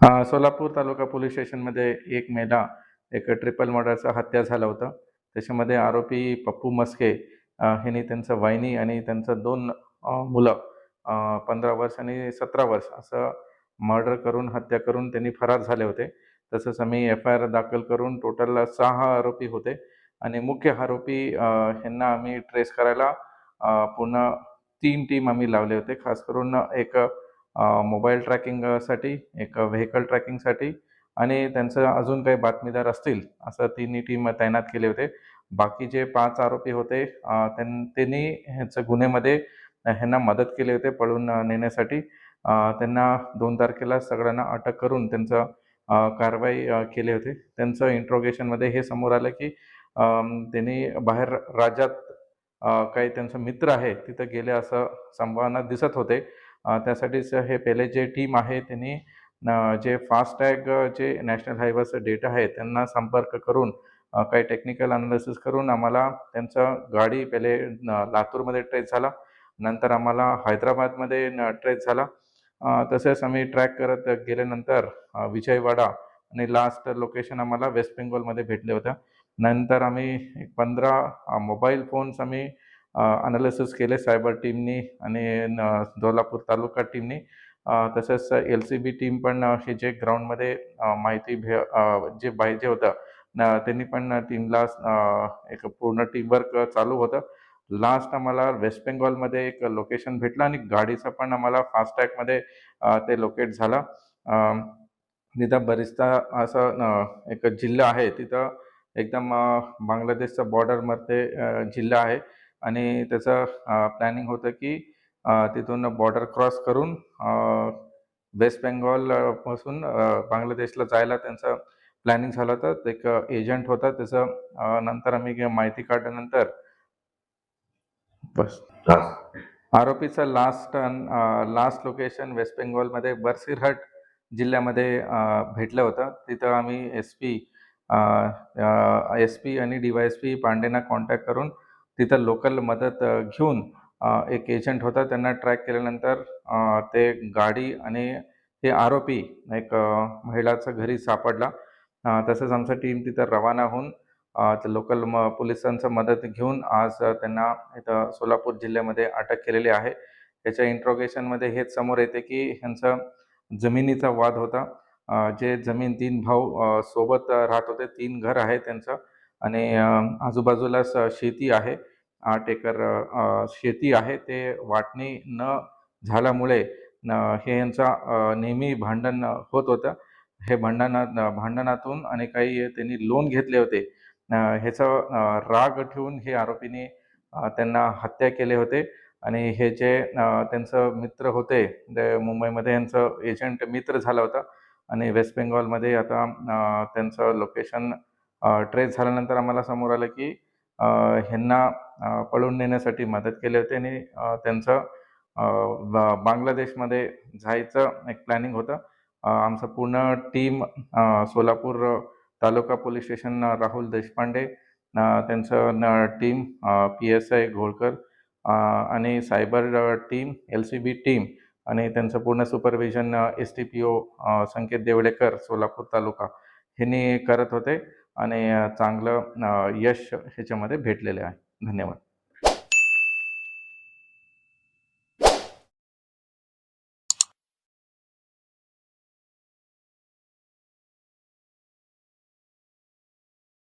सोलापूर तालुका police स्टेशनमध्ये एक मेला एक ट्रिपल मर्डरचा हत्या झाला होता. त्याच्यामध्ये आरोपी पप्पू मस्के ह्यांनी त्यांचं वहिनी आणि त्यांचं 2 मुलं 15 वर्ष आणि 17 वर्ष असं मर्डर करून हत्या करून त्यांनी फरार झाले होते. तसंच आम्ही FIR दाखल करून टोटल 6 आरोपी होते आणि मुख्य आरोपी ह्यांना आम्ही ट्रेस करायला पूर्ण 3 टीम आम्ही लावले होते. खास करून एक मोबाईल ट्रॅकिंगसाठी, एक व्हेकल ट्रॅकिंगसाठी आणि त्यांचं अजून काही बातमीदार असतील असं तिन्ही टीम तैनात केले होते. बाकी जे 5 आरोपी होते त्यांनी ह्याचं गुन्ह्यामध्ये ह्यांना मदत केली होते पळून नेण्यासाठी. त्यांना 2 तारखेला सगळ्यांना अटक करून त्यांचं कारवाई केले होते. त्यांचं इंट्रोगेशनमध्ये हे समोर आलं की त्यांनी बाहेर राज्यात काही त्यांचा मित्र आहे तिथं गेले असं संभावना दिसत होते. त्यासाठीच हे पहिले जे टीम आहे त्यांनी जे फास्टॅग जे नॅशनल हायवेचं डेटा आहे त्यांना संपर्क करून काही टेक्निकल अनालिसिस करून आम्हाला त्यांचं गाडी पहिले लातूरमध्ये ट्रेस झाला. नंतर आम्हाला हैदराबादमध्ये ट्रेस झाला. तसेच आम्ही ट्रॅक करत गेल्यानंतर विजयवाडा आणि लास्ट लोकेशन आम्हाला वेस्ट बेंगॉलमध्ये भेटले होत्या. नंतर आम्ही एक 15 मोबाईल फोन्स आम्ही अनालिसिस केले सायबर टीमनी आणि सोलापूर तालुका टीमनी. तसेच LCB टीम पण हे जे ग्राउंडमध्ये माहिती जे पाहिजे होतं त्यांनी पण टीमला एक पूर्ण टीमवर्क चालू होतं. लास्ट आम्हाला वेस्ट बेंगॉलमध्ये एक लोकेशन भेटलं आणि गाडीचं पण आम्हाला फास्टॅगमध्ये ते लोकेट झालं. तिथं बरिस्ता असं एक जिल्हा आहे, तिथं एकदम बांगलादेशचा बॉर्डरमध्ये जिल्हा आहे आणि त्याचं प्लॅनिंग होतं की तिथून बॉर्डर क्रॉस करून वेस्ट बेंगॉल पासून बांगलादेशला जायला त्यांचं प्लॅनिंग झालं होतं. एक एजंट होता त्याचं नंतर आम्ही माहिती काढल्यानंतर बस आरोपीचं लास्ट लोकेशन वेस्ट बेंगॉलमध्ये बरसिरहट जिल्ह्यामध्ये भेटलं होतं. तिथं आम्ही SP आणि DYSP पांडेंना कॉन्टॅक्ट करून तिथं लोकल मदत घेऊन एक एजंट होता त्यांना ट्रॅक केल्यानंतर ते गाडी आणि ते आरोपी एक महिलाचं घरी सापडला. तसंच आमचं टीम तिथं रवाना होऊन लोकल पोलिसांचं मदत घेऊन आज त्यांना इथं सोलापूर जिल्ह्यामध्ये अटक केलेली आहे. त्याच्या इंट्रोगेशनमध्ये हेच समोर येते की ह्यांचा जमिनीचा वाद होता. जे जमीन 3 भाऊ सोबत राहत होते. 3 घर आहे त्यांचं आणि आजूबाजूलाच शेती आहे. 8 एकर शेती आहे. ते वाटणी न झाल्यामुळे हे यांचा नेहमी भांडण होत होतं. हे भांडणातून आणि काही त्यांनी लोन घेतले होते. ह्याचा राग ठेवून हे आरोपींनी त्यांना हत्या केले होते आणि हे जे त्यांचं मित्र होते मुंबईमध्ये यांचं एजंट मित्र झाला होता आणि वेस्ट बेंगॉलमध्ये आता त्यांचं लोकेशन ट्रेस झाल्यानंतर आम्हाला समोर आलं की ह्यांना पळून नेण्यासाठी मदत केली होती आणि त्यांचं बांगलादेशमध्ये जायचं एक प्लॅनिंग होतं. आमचं पूर्ण टीम सोलापूर तालुका पोलीस स्टेशन राहुल देशपांडे त्यांचं टीम PSI घोळकर आणि सायबर टीम LCB टीम आणि त्यांचं पूर्ण सुपरविजन STPO संकेत देवडेकर सोलापूर तालुका ह्यांनी करत होते आणि चांगलं यश ह्याच्यामध्ये भेटलेले आहे. धन्यवाद.